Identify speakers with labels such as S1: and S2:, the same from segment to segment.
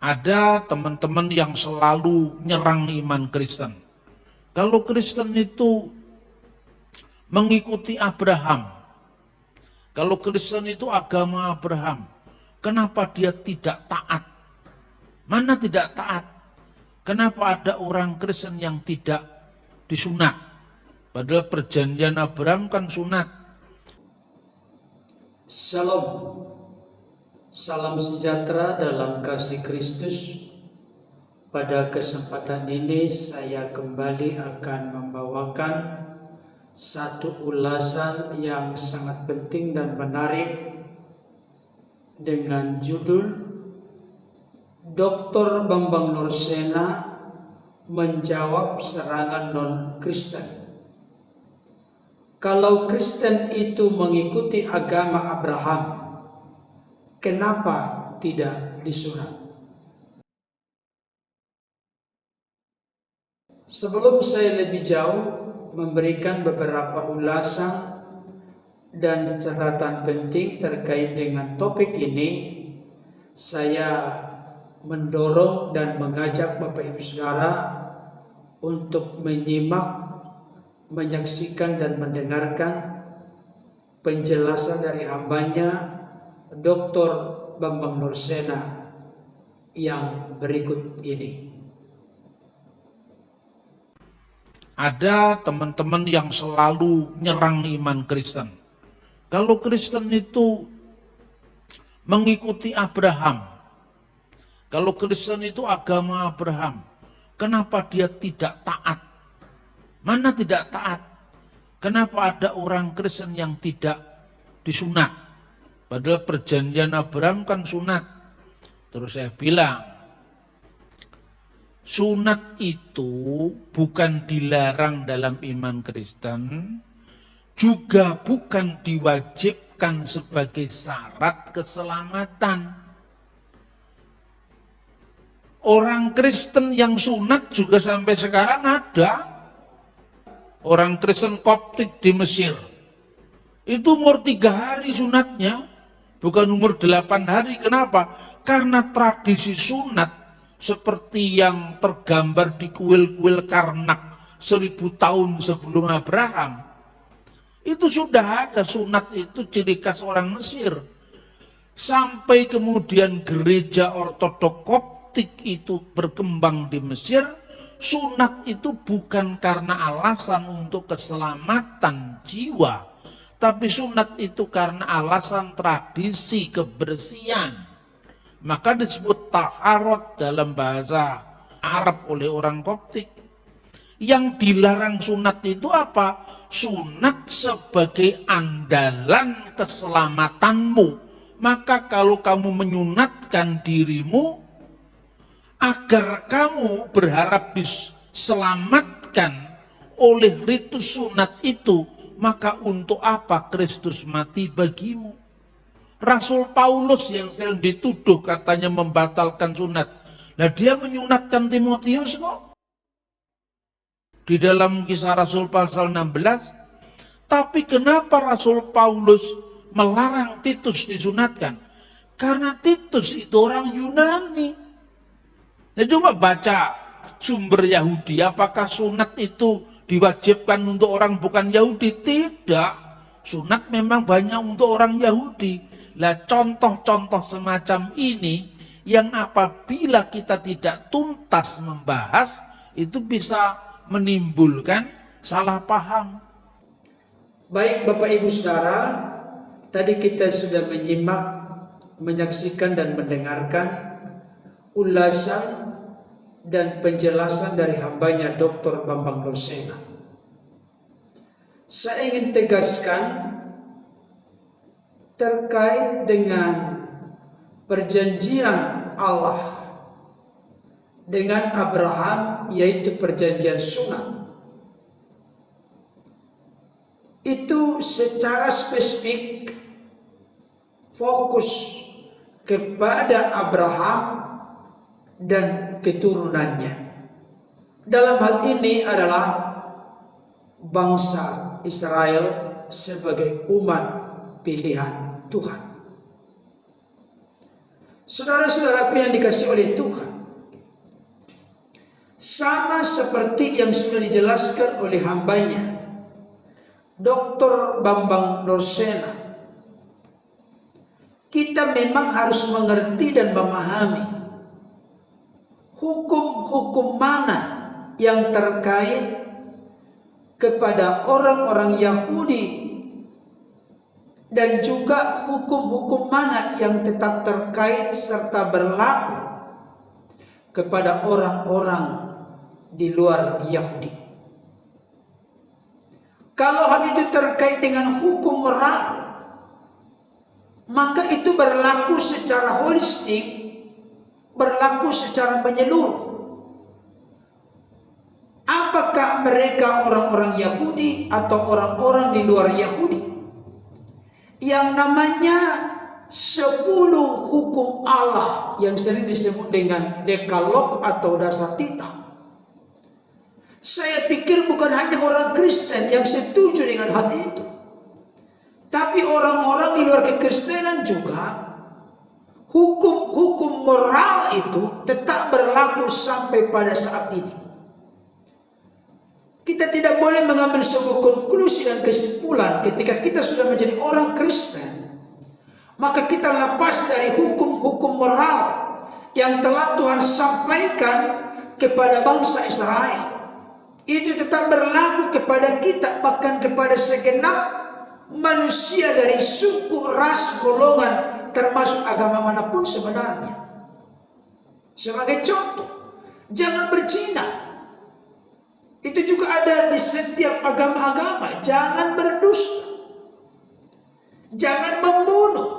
S1: Ada teman-teman yang selalu nyerang iman Kristen. Kalau Kristen itu mengikuti Abraham, kalau Kristen itu agama Abraham, kenapa dia tidak taat? Mana tidak taat? Kenapa ada orang Kristen yang tidak disunat? Padahal perjanjian Abraham kan sunat.
S2: Shalom, salam sejahtera dalam kasih Kristus. Pada kesempatan ini saya kembali akan membawakan satu ulasan yang sangat penting dan menarik dengan judul Dr. Bambang Nursena menjawab serangan non-Kristen. Kalau Kristen itu mengikuti agama Abraham, kenapa tidak disunat? Sebelum saya lebih jauh memberikan beberapa ulasan dan catatan penting terkait dengan topik ini, saya mendorong dan mengajak Bapak Ibu Saudara untuk menyimak, menyaksikan dan mendengarkan penjelasan dari hambanya Dr. Bambang Nursena yang berikut ini.
S1: Ada teman-teman yang selalu nyerang iman Kristen. Kalau Kristen itu mengikuti Abraham, kalau Kristen itu agama Abraham, kenapa dia tidak taat? Mana tidak taat? Kenapa ada orang Kristen yang tidak disunat? Padahal perjanjian Abraham kan sunat. Terus saya bilang, sunat itu bukan dilarang dalam iman Kristen, juga bukan diwajibkan sebagai syarat keselamatan. Orang Kristen yang sunat juga sampai sekarang ada. Orang Kristen Koptik di Mesir, itu umur 3 hari sunatnya, bukan umur 8 hari. Kenapa? Karena tradisi sunat seperti yang tergambar di kuil-kuil Karnak 1000 tahun sebelum Abraham, itu sudah ada. Sunat itu ciri khas orang Mesir. Sampai kemudian gereja ortodok Koptik itu berkembang di Mesir, sunat itu bukan karena alasan untuk keselamatan jiwa, tapi sunat itu karena alasan tradisi kebersihan. Maka disebut taharot dalam bahasa Arab oleh orang Koptik. Yang dilarang sunat itu apa? Sunat sebagai andalan keselamatanmu. Maka kalau kamu menyunatkan dirimu agar kamu berharap diselamatkan oleh ritus sunat itu, maka untuk apa Kristus mati bagimu? Rasul Paulus yang sering dituduh katanya membatalkan sunat, nah dia menyunatkan Timotius kok di dalam Kisah Rasul pasal 16. Tapi kenapa Rasul Paulus melarang Titus disunatkan? Karena Titus itu orang Yunani. Nah, coba baca sumber Yahudi, apakah sunat itu diwajibkan untuk orang bukan Yahudi? Tidak. Sunat memang banyak untuk orang Yahudi. Lah contoh-contoh semacam ini yang apabila kita tidak tuntas membahas, itu bisa menimbulkan salah paham.
S2: Baik Bapak Ibu Saudara, tadi kita sudah menyimak, menyaksikan dan mendengarkan ulasan dan penjelasan dari hambanya Dr. Bambang Nursena. Saya ingin tegaskan terkait dengan perjanjian Allah dengan Abraham, yaitu perjanjian sunat. Itu secara spesifik fokus kepada Abraham dan keturunannya. Dalam hal ini adalah bangsa Israel sebagai umat pilihan Tuhan. Saudara-saudaraku yang dikasihi oleh Tuhan, sama seperti yang sudah dijelaskan oleh hambanya, Dr. Bambang Dorsena, kita memang harus mengerti dan memahami hukum-hukum mana yang terkait kepada orang-orang Yahudi dan juga hukum-hukum mana yang tetap terkait serta berlaku kepada orang-orang di luar Yahudi. Kalau hal itu terkait dengan hukum moral, maka itu berlaku secara holistik, berlaku secara menyeluruh. Apakah mereka orang-orang Yahudi atau orang-orang di luar Yahudi? Yang namanya 10 hukum Allah yang sering disebut dengan Dekalog atau dasar titah. Saya pikir bukan hanya orang Kristen yang setuju dengan hal itu, tapi orang-orang di luar kekristenan juga hukum-hukum moral itu tetap berlaku sampai pada saat ini. Kita tidak boleh mengambil sebuah konklusi dan kesimpulan ketika kita sudah menjadi orang Kristen, maka kita lepas dari hukum-hukum moral yang telah Tuhan sampaikan kepada bangsa Israel. Itu tetap berlaku kepada kita, bahkan kepada segenap manusia dari suku, ras, golongan, termasuk agama manapun sebenarnya. Sebagai contoh, jangan berzina. Itu juga ada di setiap agama-agama. Jangan berdusta, jangan membunuh,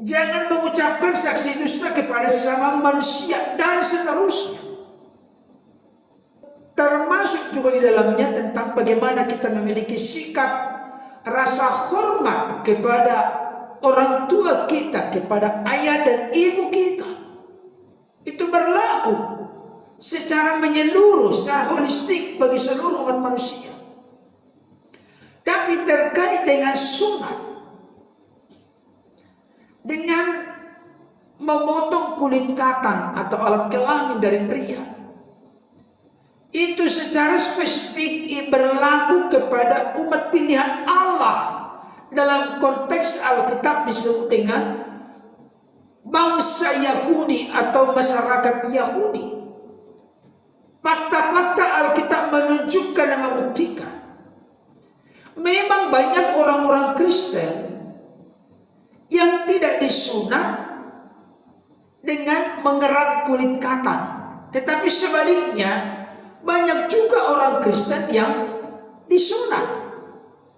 S2: jangan mengucapkan saksi dusta kepada sesama manusia, dan seterusnya. Termasuk juga di dalamnya tentang bagaimana kita memiliki sikap rasa hormat kepada orang tua kita, kepada ayah dan ibu kita. Itu berlaku secara menyeluruh, secara holistik bagi seluruh umat manusia. Tapi terkait dengan sunat, dengan memotong kulit katan atau alat kelamin dari pria, itu secara spesifik berlaku kepada umat pilihan Allah. Dalam konteks Alkitab disebut dengan bangsa Yahudi atau masyarakat Yahudi. Fakta-fakta Alkitab menunjukkan dan membuktikan memang banyak orang-orang Kristen yang tidak disunat dengan mengerat kulit katan, tetapi sebaliknya banyak juga orang Kristen yang disunat.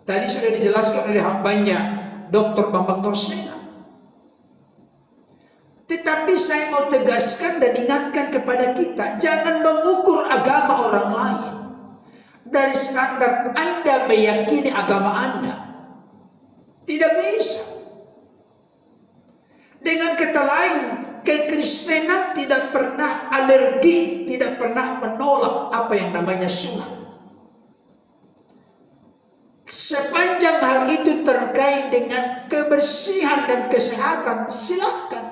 S2: Tadi sudah dijelaskan oleh hambanya Dr. Bambang Dorsena. Tetapi saya mau tegaskan dan ingatkan kepada kita, jangan mengukur agama orang lain dari standar Anda meyakini agama Anda. Tidak bisa. Dengan kata lain, kekristenan tidak pernah alergi, tidak pernah menolak apa yang namanya sunat. Sepanjang hal itu terkait dengan kebersihan dan kesehatan, silahkan.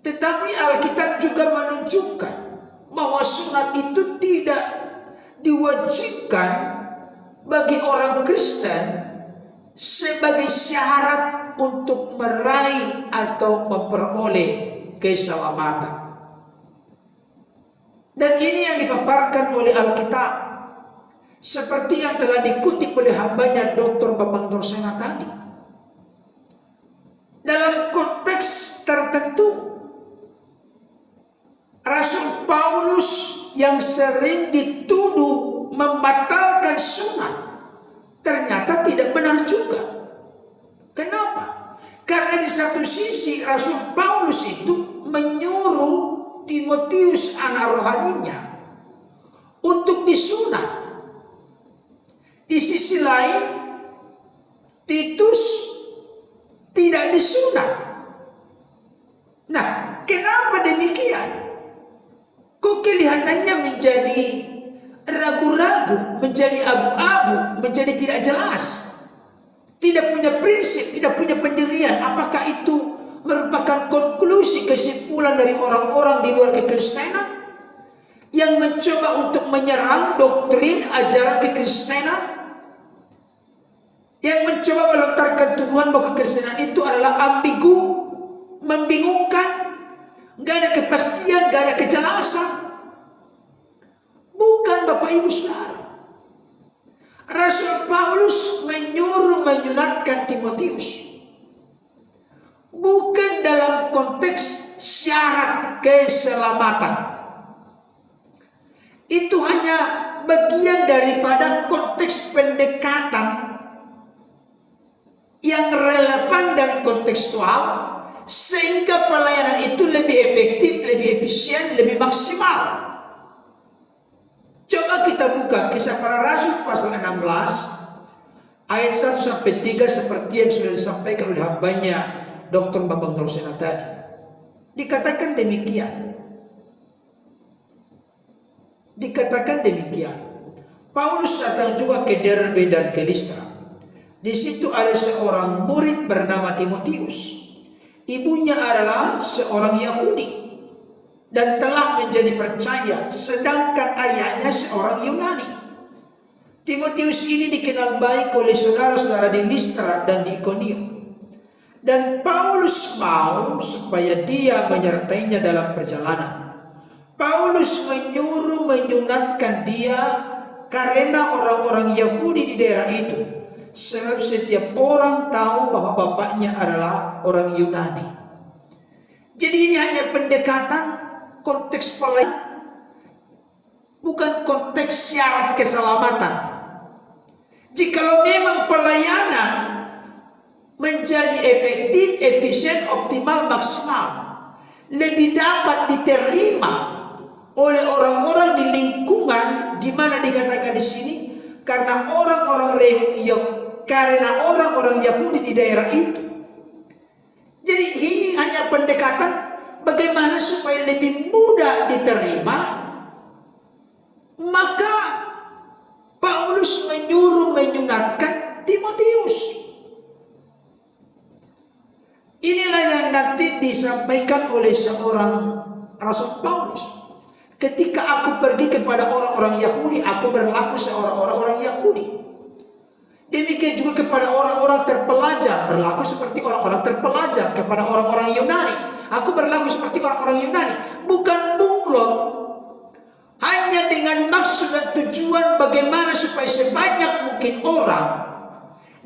S2: Tetapi Alkitab juga menunjukkan bahwa sunat itu tidak diwajibkan bagi orang Kristen sebagai syarat untuk meraih atau memperoleh keselamatan. Dan ini yang dipaparkan oleh Alkitab, seperti yang telah dikutip oleh hambanya Dr. Bambang Dorsena tadi. Dalam konteks tertentu, Rasul Paulus yang sering dituduh membatalkan sunat ternyata tidak benar juga. Kenapa? Karena di satu sisi Rasul Paulus itu menyuruh Timotius anak rohaninya untuk disunat. Di sisi lain Titus tidak disunat. Nah, kenapa demikian? Kok kelihatannya menjadi ragu-ragu, menjadi abu-abu, menjadi tidak jelas? tidak punya prinsip, tidak punya pendirian. Apakah itu merupakan konklusi kesimpulan dari orang-orang di luar kekristenan yang mencoba untuk menyerang doktrin ajaran kekristenan, yang mencoba melontarkan tuduhan bahwa kekristenan itu adalah ambigu, membingungkan, nggak ada kepastian, nggak ada kejelasan? Bukan, Bapak Ibu Saudara. Rasul Paulus menyunatkan Timotius bukan dalam konteks syarat keselamatan. Itu hanya bagian daripada konteks pendekatan yang relevan dan kontekstual, sehingga pelayanan itu lebih efektif, lebih efisien, lebih maksimal. Coba kita buka Kisah Para Rasul pasal 16 ayat 1 sampai 3 seperti yang sudah disampaikan oleh hambanya Dr. Bambang Darusena tadi. Dikatakan demikian. Paulus datang juga ke Derbe dan ke Listra. Di situ ada seorang murid bernama Timotius. Ibunya adalah seorang Yahudi dan telah menjadi percaya, sedangkan ayahnya seorang Yunani. Timotius ini dikenal baik oleh saudara-saudara di Listra dan di Ikonium. Dan Paulus mau supaya dia menyertainya dalam perjalanan. Paulus menyunatkan dia karena orang-orang Yahudi di daerah itu. Sebab setiap orang tahu bahwa bapaknya adalah orang Yunani. Jadi ini hanya pendekatan konteks pelayanan, bukan konteks syarat keselamatan. Jikalau memang pelayanan menjadi efektif, efisien, optimal, maksimal, lebih dapat diterima oleh orang-orang di lingkungan di mana dikatakan di sini karena orang-orang Yahudi di daerah itu. Jadi ini hanya pendekatan bagaimana supaya lebih mudah diterima. Maka Paulus menyunatkan Timotius. Inilah yang nanti disampaikan oleh seorang Rasul Paulus. Ketika aku pergi kepada orang-orang Yahudi, aku berlaku seorang orang Yahudi. Demikian juga kepada orang-orang terpelajar, berlaku seperti orang-orang terpelajar. Kepada orang-orang Yunani, aku berlaku seperti orang-orang Yunani. Bukan bunglon, hanya dengan maksud dan tujuan bagaimana supaya sebanyak mungkin orang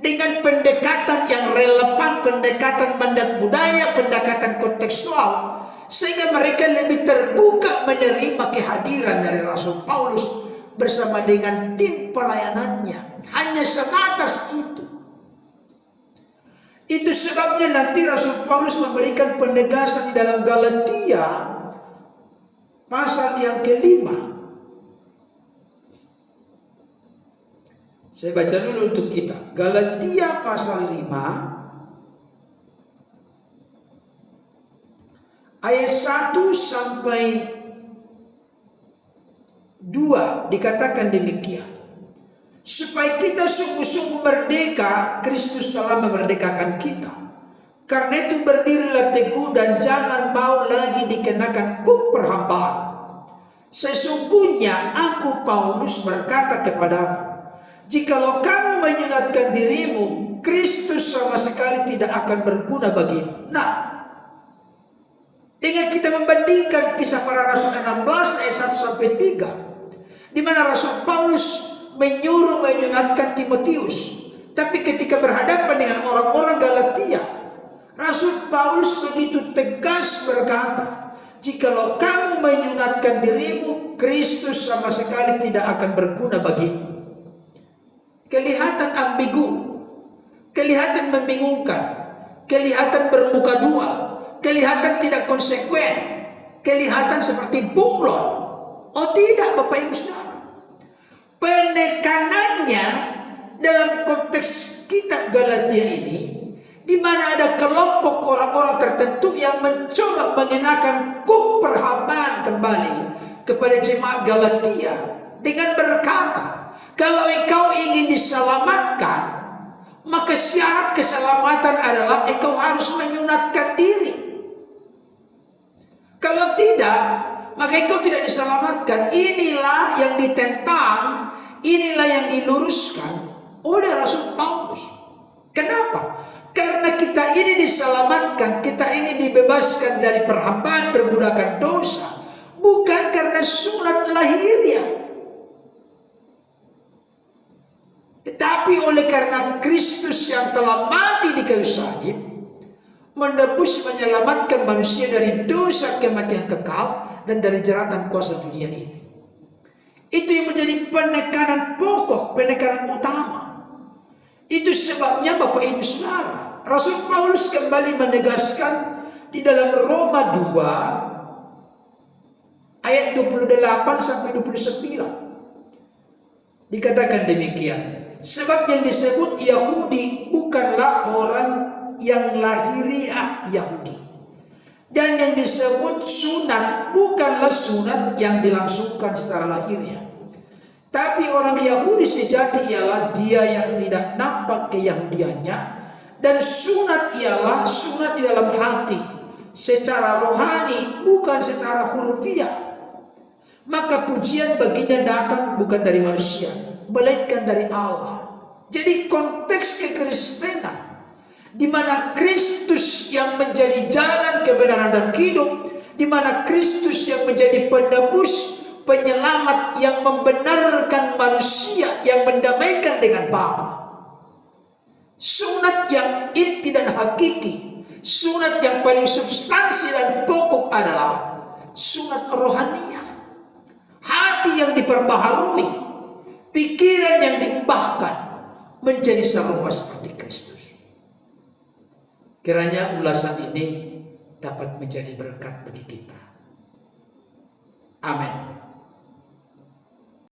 S2: dengan pendekatan yang relevan, pendekatan mandat budaya, pendekatan kontekstual, sehingga mereka lebih terbuka menerima kehadiran dari Rasul Paulus bersama dengan tim pelayanannya. Hanya sebatas itu. Itu sebabnya nanti Rasul Paulus memberikan penegasan di dalam Galatia pasal yang ke-5. Saya baca dulu untuk kita. Galatia pasal 5 ayat 1 sampai 2 dikatakan demikian. Supaya kita sungguh-sungguh merdeka, Kristus telah memerdekakan kita. Karena itu berdirilah teguh dan jangan mau lagi dikenakan kuk perhambaan. Sesungguhnya aku Paulus berkata kepadamu, jikalau kamu menyunatkan dirimu, Kristus sama sekali tidak akan berguna bagimu. Nah, dengan kita membandingkan Kisah Para Rasul 16 ayat 1 sampai 3, di mana Rasul Paulus menyunatkan Timotius, tapi ketika berhadapan dengan orang-orang Galatia, Rasul Paulus begitu tegas berkata, jikalau kamu menyunatkan dirimu, Kristus sama sekali tidak akan berguna bagimu. Kelihatan ambigu, kelihatan membingungkan, kelihatan bermuka dua, kelihatan tidak konsekuen, kelihatan seperti bunglon. Oh tidak, Bapak Ibu Saudara. Penekanannya dalam konteks kitab Galatia ini, di mana ada kelompok orang-orang tertentu yang mencoba mengenakan kuk perhambaan kembali kepada jemaat Galatia dengan berkata, kalau engkau ingin diselamatkan, Maka syarat keselamatan adalah engkau harus menyunatkan diri. Kalau tidak, maka engkau tidak diselamatkan. Inilah yang ditentang, inilah yang diluruskan oleh Rasul Paulus. Kenapa? Karena kita ini diselamatkan, kita ini dibebaskan dari perhambaan perbudakan dosa, bukan karena sunat lahiriah, tetapi oleh karena Kristus yang telah mati di kayu salib, menebus menyelamatkan manusia dari dosa kematian kekal dan dari jeratan kuasa dunia ini. Itu yang menjadi penekanan pokok, penekanan utama. Itu sebabnya Bapak Ibu Saudara, Rasul Paulus kembali menegaskan di dalam Roma 2 ayat 28 sampai 29. Dikatakan demikian, sebab yang disebut Yahudi bukanlah orang yang lahiriah Yahudi, dan yang disebut sunat bukanlah sunat yang dilangsungkan secara lahiriah. Tapi orang Yahudi sejati ialah dia yang tidak nampak keyahudiannya, dan sunat ialah sunat di dalam hati, secara rohani bukan secara hurufiah. Maka pujian baginya datang bukan dari manusia, melainkan dari Allah. Jadi konteks kekristenan, di mana Kristus yang menjadi jalan kebenaran dan hidup, di mana Kristus yang menjadi penebus, penyelamat yang membenarkan manusia, yang mendamaikan dengan Bapa. Sunat yang inti dan hakiki, sunat yang paling substansi dan pokok adalah sunat rohaniah. Hati yang diperbaharui, pikiran yang diubahkan menjadi serupa seperti Kristus. Kiranya ulasan ini dapat menjadi berkat bagi kita. Amin.